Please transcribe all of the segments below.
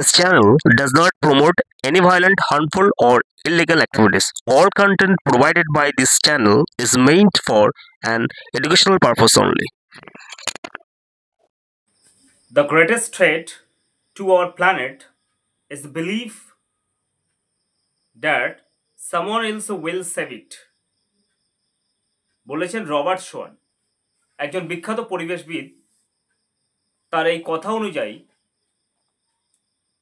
This channel does not promote any violent, harmful, or illegal activities. All content provided by this channel is meant for an educational purpose only. The greatest threat to our planet is the belief that someone else will save it. বলেছেন Robert শোয়ান, একজন বিখ্যাত পরিবেশবিদ। তার এই কথা অনুযায়ী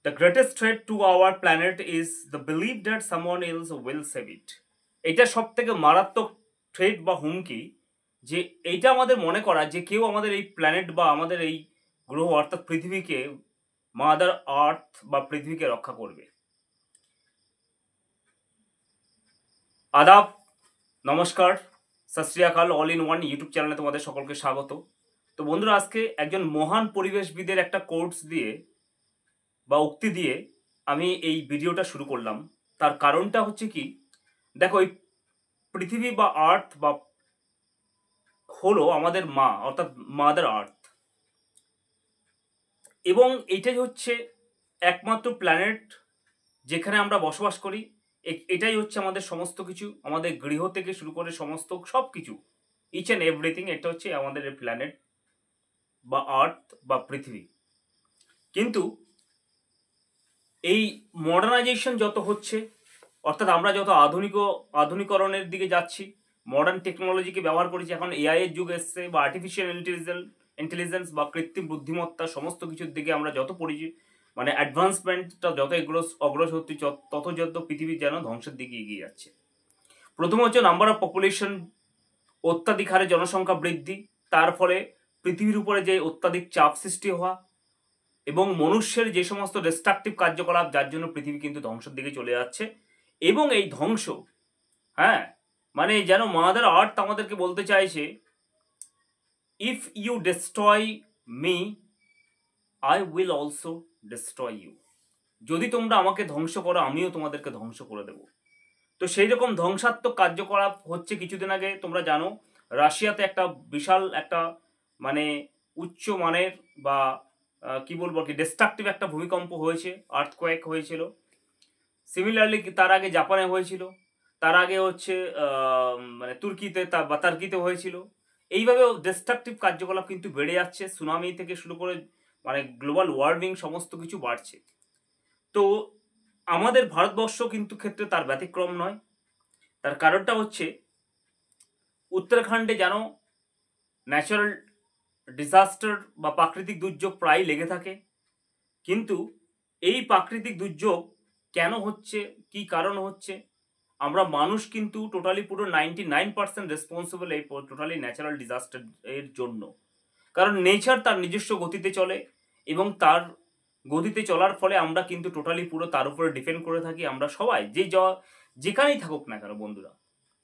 the greatest threat to our planet is the belief that someone else will save it. এটা সবথেকে মারাত্মক থ্রেট বা হুমকি, যে এইটা আমাদের মনে করা যে কেউ আমাদের এই প্ল্যানেট বা আমাদের এই গ্রহ অর্থাৎ পৃথিবীকে, মাদার আর্থ বা পৃথিবীকে রক্ষা করবে। আদাব, নমস্কার, সত শ্রী আকাল, অল ইন ওয়ান ইউটিউব চ্যানেলে তোমাদের সকলকে স্বাগত। তো বন্ধুরা, আজকে একজন মহান পরিবেশবিদের একটা কোটস দিয়ে বা উক্তি দিয়ে আমি এই ভিডিওটা শুরু করলাম। তার কারণটা হচ্ছে কি, দেখো, এই পৃথিবী বা আর্থ বা হলো আমাদের মা, অর্থাৎ মাদার আর্থ, এবং এইটাই হচ্ছে একমাত্র প্ল্যানেট যেখানে আমরা বসবাস করি। এটাই হচ্ছে আমাদের সমস্ত কিছু, আমাদের গৃহ থেকে শুরু করে সমস্ত সব কিছু, ইচ অ্যান্ড এভরিথিং। এটা হচ্ছে আমাদের এই প্ল্যানেট বা আর্থ বা পৃথিবী। কিন্তু এই মডার্নাইজেশন যত হচ্ছে, অর্থাৎ আমরা যত আধুনিকরণের দিকে যাচ্ছি, মডার্ন টেকনোলজিকে ব্যবহার করেছি, এখন এআই এর যুগ এসছে বা আর্টিফিশিয়াল ইন্টেলিজেন্স বা কৃত্রিম বুদ্ধিমত্তা, সমস্ত কিছুর দিকে আমরা যত মানে অ্যাডভান্সমেন্টটা যত অগ্রসর হচ্ছে, তত যত পৃথিবী যেন ধ্বংসের দিকে এগিয়ে যাচ্ছে। প্রথম হচ্ছে নাম্বার অফ পপুলেশন, অত্যাধিক হারে জনসংখ্যা বৃদ্ধি, তার ফলে পৃথিবীর উপরে যে অত্যাধিক চাপ সৃষ্টি হওয়া এবং মনুষ্যের যে সমস্ত ডিস্ট্রাকটিভ কার্যকলাপ, যার জন্য পৃথিবী কিন্তু ধ্বংসের দিকে চলে যাচ্ছে। এবং এই ধ্বংস, হ্যাঁ, মানে যেন মাদার আর্থ আমাদেরকে বলতে চাইছে, if you destroy me I will also destroy you. যদি তোমরা আমাকে ধ্বংস করো, আমিও তোমাদেরকে ধ্বংস করে দেব। তো সেই রকম ধ্বংসাত্মক কার্যকলাপ হচ্ছে। কিছুদিন আগে তোমরা জানো, রাশিয়াতে একটা বিশাল একটা মানে উচ্চ মানের বা কি বলবো কি ডিস্ট্রাকটিভ একটা ভূমিকম্প হয়েছে, আর্থকোয়েক হয়েছিল। সিমিলারলি তার আগে জাপানে হয়েছিল, তার আগে হচ্ছে মানে তুর্কিতে বা তার্কিতে হয়েছিল। এইভাবে ডিস্ট্রাকটিভ কার্যকলাপ কিন্তু বেড়ে যাচ্ছে, সুনামি থেকে শুরু করে মানে গ্লোবাল ওয়ার্মিং সমস্ত কিছু বাড়ছে। তো আমাদের ভারতবর্ষ কিন্তু ক্ষেত্রে তার ব্যতিক্রম নয়। তার কারণটা হচ্ছে, উত্তরাখণ্ডে যেন ন্যাচারাল ডিজাস্টার বা প্রাকৃতিক দুর্যোগ প্রায় লেগে থাকে। কিন্তু এই প্রাকৃতিক দুর্যোগ কেন হচ্ছে, কি কারণ হচ্ছে, আমরা মানুষ কিন্তু টোটালি পুরো 99% রেসপন্সিবল এই টোটালি ন্যাচারাল ডিজাস্টার এর জন্য। কারণ নেচার তার নিজস্ব গতিতে চলে এবং তার গতিতে চলার ফলে আমরা কিন্তু টোটালি পুরো তার উপরে ডিপেন্ড করে থাকি। আমরা সবাই যেখানেই থাকুক না কেন বন্ধুরা,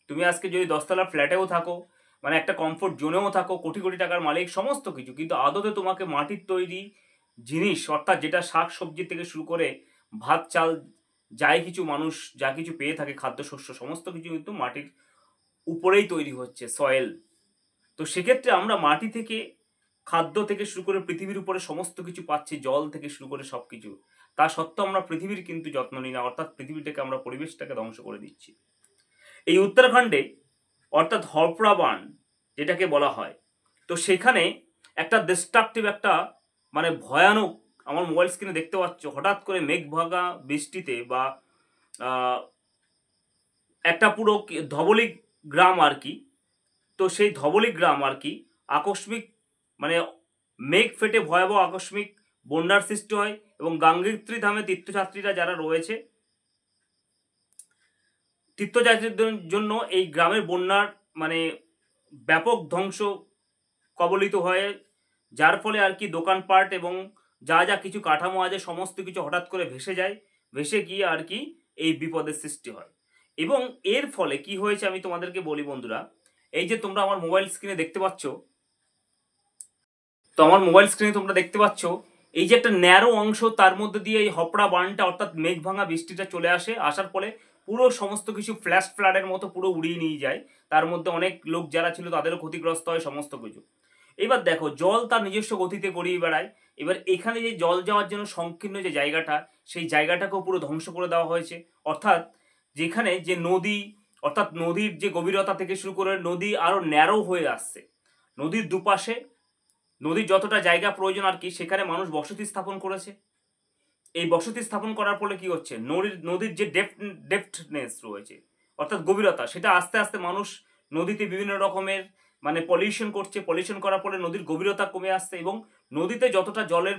তুমি আজকে যদি 10তলা ফ্ল্যাটেও থাকো, মানে একটা কমফোর্ট জোনেও থাকো, কোটি কোটি টাকার মালিক, সমস্ত কিছু, কিন্তু আদতে তোমাকে মাটির তৈরি জিনিস, অর্থাৎ যেটা শাক সবজি থেকে শুরু করে ভাত চাল যাই কিছু মানুষ যা কিছু পেয়ে থাকে, খাদ্যশস্য সমস্ত কিছু কিন্তু মাটির উপরেই তৈরি হচ্ছে, সয়েল। তো সেক্ষেত্রে আমরা মাটি থেকে, খাদ্য থেকে শুরু করে পৃথিবীর উপরে সমস্ত কিছু পাচ্ছি, জল থেকে শুরু করে সব কিছু। তা সত্ত্বেও আমরা পৃথিবীর কিন্তু যত্ন নিই না, অর্থাৎ পৃথিবীটাকে আমরা, পরিবেশটাকে ধ্বংস করে দিচ্ছি। এই উত্তরাখণ্ডে, অর্থাৎ হরপ্রা বান যেটাকে বলা হয়, তো সেখানে একটা ডিস্ট্রাকটিভ একটা মানে ভয়ানক, আমার মোবাইল স্ক্রিনে দেখতে পাচ্ছ, হঠাৎ করে মেঘ ভাগা বৃষ্টিতে বা একটা পুরো ধবলিক গ্রাম আর কি, তো সেই ধবলিক গ্রাম আর কি আকস্মিক মানে মেঘ ফেটে ভয়াবহ আকস্মিক বন্যার সৃষ্টি হয় এবং গাঙ্গোত্রী ধামে তীর্থযাত্রীরা যারা রয়েছে, তীর্থযাত্রীদের জন্য এই গ্রামের বন্যার মানে ব্যাপক ধ্বংস কবলিত হয়ে, যার ফলে আর কি দোকানপাট এবং যা যা কিছু কাঠামো আছে সমস্ত কিছু হঠাৎ করে ভেসে যায়, ভেসে গিয়ে আর কি এই বিপদের সৃষ্টি হয়। এবং এর ফলে কি হয়েছে আমি তোমাদেরকে বলি বন্ধুরা, এই যে তোমরা আমার মোবাইল স্ক্রিনে দেখতে পাচ্ছ, তো আমার মোবাইল স্ক্রিনে তোমরা দেখতে পাচ্ছ এই যে একটা ন্যারো অংশ, তার মধ্যে দিয়ে এই হপড়া বানটা অর্থাৎ মেঘ ভাঙা বৃষ্টিটা চলে আসে, আসার ফলে পুরো সমস্ত কিছু ফ্ল্যাশ ফ্লাডের মতো পুরো উড়িয়ে নিয়ে যায়। তার মধ্যে অনেক লোক যারা ছিল তাদেরও ক্ষতিগ্রস্ত হয় সমস্ত কিছু। এবার দেখো জল তার নিজস্ব গতিতে গড়িয়ে বেড়ায়। এবার এখানে যে জল যাওয়ার জন্য সংকীর্ণ যে জায়গাটা, সেই জায়গাটাকেও পুরো ধ্বংস করে দেওয়া হয়েছে। অর্থাৎ যেখানে যে নদী, অর্থাৎ নদীর যে গভীরতা থেকে শুরু করে নদী আরো ন্যারো হয়ে আসছে। নদীর দুপাশে নদীর যতটা জায়গা প্রয়োজন আর কি, সেখানে মানুষ বসতি স্থাপন করেছে। এই বসতি স্থাপন করার ফলে কি হচ্ছে, নদীর যে ডেপথনেস রয়েছে, অর্থাৎ গভীরতা, সেটা আস্তে আস্তে মানুষ নদীতে বিভিন্ন রকমের মানে পলিউশন করছে। পলিউশন করার ফলে নদীর গভীরতা কমে আসছে এবং নদীতে যতটা জলের,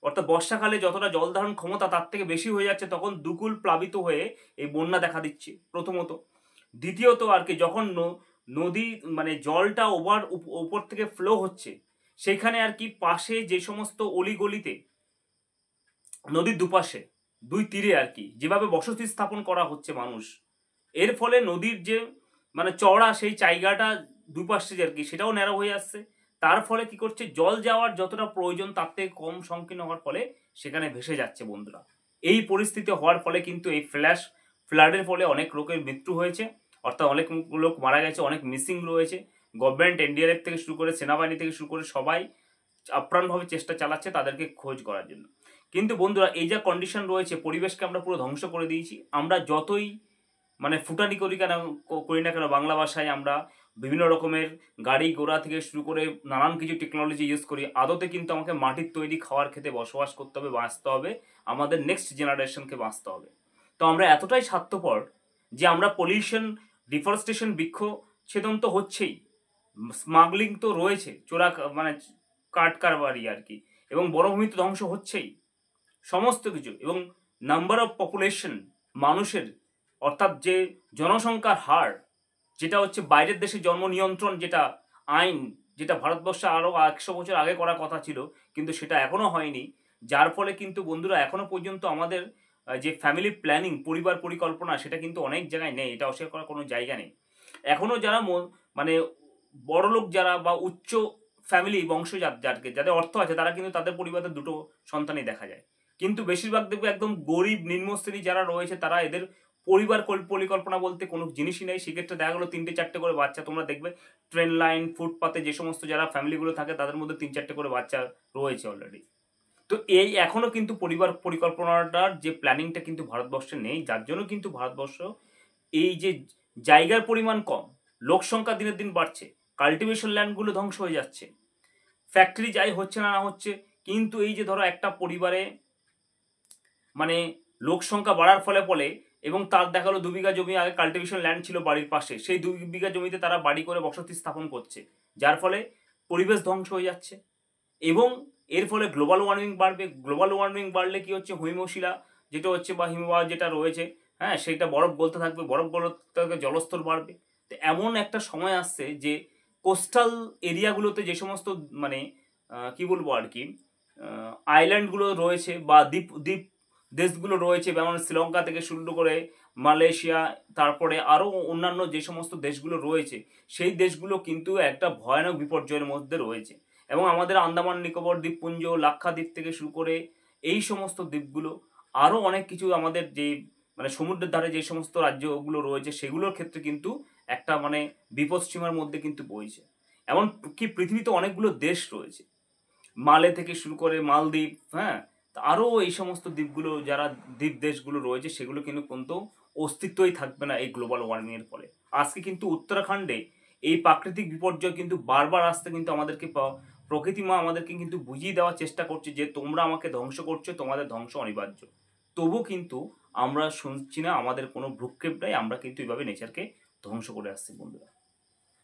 অর্থাৎ বর্ষাকালে যতটা জল ধারণ ক্ষমতা তার থেকে বেশি হয়ে যাচ্ছে, তখন দুকুল প্লাবিত হয়ে এই বন্যা দেখা দিচ্ছে প্রথমত। দ্বিতীয়ত আর কি, যখন নদী মানে জলটা উপর থেকে ফ্লো হচ্ছে, সেখানে আর কি পাশে যে সমস্ত অলিগলিতে, নদীর দুপাশে দুই তীরে আর কি যেভাবে বসতি স্থাপন করা হচ্ছে মানুষ, এর ফলে নদীর যে মানে চওড়া সেই জায়গাটা দুপাশে আর কি সেটাও ন্যারো হয়ে আসছে। তার ফলে কি করছে, জল যাওয়ার যতটা প্রয়োজন তার থেকে কম সংকীর্ণ হওয়ার ফলে সেখানে ভেসে যাচ্ছে বন্ধুরা। এই পরিস্থিতি হওয়ার ফলে কিন্তু এই ফ্লাডের ফলে অনেক লোকের মৃত্যু হয়েছে, অর্থাৎ অনেক লোক মারা গেছে, অনেক মিসিং রয়েছে। গভর্নমেন্ট, এনডিআরএফ থেকে শুরু করে সেনাবাহিনী থেকে শুরু করে সবাই আপ্রাণভাবে চেষ্টা চালাচ্ছে তাদেরকে খোঁজ করার জন্য। কিন্তু বন্ধুরা এই যা কন্ডিশন রয়েছে, পরিবেশকে আমরা পুরো ধ্বংস করে দিয়েছি। আমরা যতই মানে ফুটানি করি না কেন বাংলা ভাষায়, আমরা বিভিন্ন রকমের গাড়ি ঘোড়া থেকে শুরু করে নানান কিছু টেকনোলজি ইউজ করি, আদতে কিন্তু আমাকে মাটির তৈরি খাওয়ার খেতে বসবাস করতে হবে, বাঁচতে হবে, আমাদের নেক্সট জেনারেশনকে বাঁচতে হবে। তো আমরা এতটাই স্বার্থপর যে আমরা পলিউশন, ডিফরেস্টেশন, বৃক্ষছেদন তো হচ্ছেই, স্মাগলিং তো রয়েছে, মানে কাঠ কারবারি আর কি, এবং বনভূমি তো ধ্বংস হচ্ছেই, সমস্ত কিছু। এবং নাম্বার অফ পপুলেশন, মানুষের অর্থাৎ যে জনসংখ্যার হার, যেটা হচ্ছে বাইরের দেশে জন্ম নিয়ন্ত্রণ যেটা আইন, যেটা ভারতবর্ষে আরও 100 বছর আগে করার কথা ছিল, কিন্তু সেটা এখনো হয়নি। যার ফলে কিন্তু বন্ধুরা এখনো পর্যন্ত আমাদের যে ফ্যামিলি প্ল্যানিং, পরিবার পরিকল্পনা, সেটা কিন্তু অনেক জায়গায় নেই, এটা অস্বীকার করার কোনো জায়গা নেই। এখনো যারা মানে বড়লোক যারা বা উচ্চ ফ্যামিলি বংশজাত যাদের অর্থ আছে, তারা কিন্তু তাদের পরিবারে দুটো সন্তানই দেখা যায়। কিন্তু বেশিরভাগ দেখবে একদম গরিব নিম্ন শ্রেণী যারা রয়েছে, তারা এদের পরিবার পরিকল্পনা বলতে কোনো জিনিসই নেই। সেক্ষেত্রে দেখা গেলো 3-4টে করে বাচ্চা। তোমরা দেখবে ট্রেন লাইন, ফুটপাতে যে সমস্ত যারা ফ্যামিলিগুলো থাকে, তাদের মধ্যে 3-4টে করে বাচ্চা রয়েছে অলরেডি। তো এই এখনো কিন্তু পরিবার পরিকল্পনাটার যে প্ল্যানিংটা কিন্তু ভারতবর্ষে নেই, যার জন্য কিন্তু ভারতবর্ষ এই যে জায়গার পরিমাণ কম, লোক সংখ্যা দিনের দিন বাড়ছে, কাল্টিভেশন ল্যান্ডগুলো ধ্বংস হয়ে যাচ্ছে, ফ্যাক্টরি যাই হচ্ছে না হচ্ছে, কিন্তু এই যে ধরো একটা পরিবারে মানে লোক সংখ্যা বাড়ার ফলে এবং তার দেখালো 2 বিঘা জমি আগে কাল্টিভেশন ল্যান্ড ছিল বাড়ির পাশে, সেই 2 বিঘা জমিতে তারা বাড়ি করে বসতি স্থাপন করছে, যার ফলে পরিবেশ ধ্বংস হয়ে যাচ্ছে। এবং এর ফলে গ্লোবাল ওয়ার্মিং বাড়বে। গ্লোবাল ওয়ার্মিং বাড়লে কি হচ্ছে, হিমশিলা যেটা হচ্ছে বা হিমবাহ যেটা রয়েছে, হ্যাঁ, সেটা বরফ গলতে থাকবে, বরফ গলতে থাকবে, জলস্তর বাড়বে। তো এমন একটা সময় আসছে যে কোস্টাল এরিয়াগুলোতে যে সমস্ত মানে কি বলবো আর কি আইল্যান্ডগুলো রয়েছে বা দ্বীপ দেশগুলো রয়েছে, যেমন শ্রীলঙ্কা থেকে শুরু করে মালয়েশিয়া, তারপরে আরও অন্যান্য যে সমস্ত দেশগুলো রয়েছে, সেই দেশগুলো কিন্তু একটা ভয়ানক বিপর্যয়ের মধ্যে রয়েছে। এবং আমাদের আন্দামান নিকোবর দ্বীপপুঞ্জ, লাক্ষাদ্বীপ থেকে শুরু করে এই সমস্ত দ্বীপগুলো, আরও অনেক কিছু আমাদের যে মানে সমুদ্রের ধারে যে সমস্ত রাজ্যগুলো রয়েছে, সেগুলোর ক্ষেত্রে কিন্তু একটা মানে বিপদসীমার মধ্যে কিন্তু বইছে। এমন কি পৃথিবীতে অনেকগুলো দেশ রয়েছে, মালে থেকে শুরু করে মালদ্বীপ, হ্যাঁ, আরও এই সমস্ত দ্বীপগুলো, যারা দ্বীপ দেশগুলো রয়েছে, সেগুলো কিন্তু অস্তিত্বই থাকবে না এই গ্লোবাল ওয়ার্মিংয়ের ফলে। আজকে কিন্তু উত্তরাখণ্ডে এই প্রাকৃতিক বিপর্যয় কিন্তু বারবার আসতে কিন্তু আমাদেরকে প্রকৃতি মা আমাদেরকে কিন্তু বুঝিয়ে দেওয়ার চেষ্টা করছে যে তোমরা আমাকে ধ্বংস করছো, তোমাদের ধ্বংস অনিবার্য। তবু কিন্তু আমরা শুনছি না, আমাদের কোনো ভ্রুক্ষেপ নেই, আমরা কিন্তু এইভাবে নেচারকে ধ্বংস করে আসছি বন্ধুরা।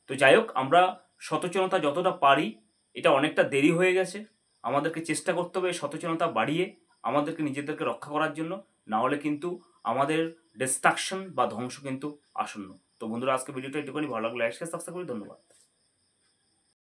তো যাই হোক, আমরা সচেতনতা যতটা পারি, এটা অনেকটা দেরি হয়ে গেছে, আমাদেরকে চেষ্টা করতে হবে সচেতনতা বাড়িয়ে আমাদেরকে নিজেদেরকে রক্ষা করার জন্য, না হলে কিন্তু আমাদের ডিস্ট্রাকশন বা ধ্বংস কিন্তু আসন্ন। তো বন্ধুরা, আজকে ভিডিওটা একটুখানি ভালো লাগলে সাবস্ক্রাইব করি। ধন্যবাদ।